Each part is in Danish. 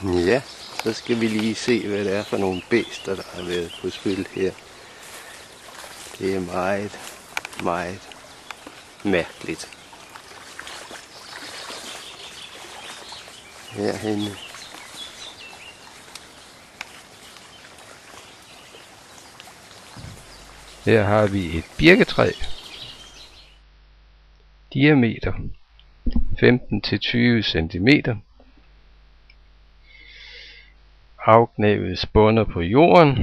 Ja, så skal vi lige se, hvad det er for nogle bæster, der har været på spil her. Det er meget, meget mærkeligt. Herhenne. Her har vi et birketræ. Diameter 15-20 cm. Afgnævet spunder på jorden.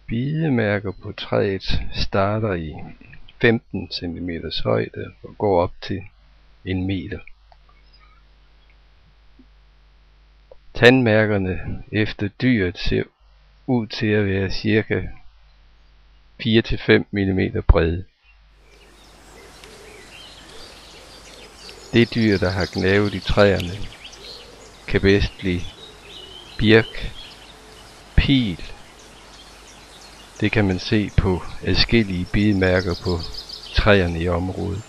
Bidemærker på træet starter i 15 cm højde og går op til 1 meter. Tandmærkerne efter dyret ser ud til at være cirka 4-5 mm brede. Det dyr, der har gnavet i træerne, kan bedst blive birk, pil. Det kan man se på adskillige bidemærker på træerne i området.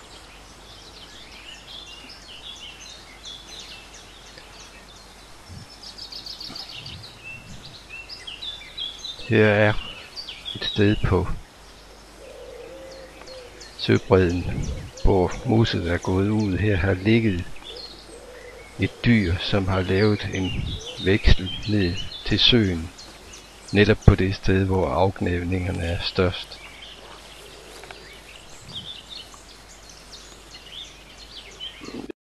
Her er et sted på søbredden, hvor mosset er gået ud. Her har ligget et dyr, som har lavet en veksel ned til søen, netop på det sted, hvor afgnævningerne er størst.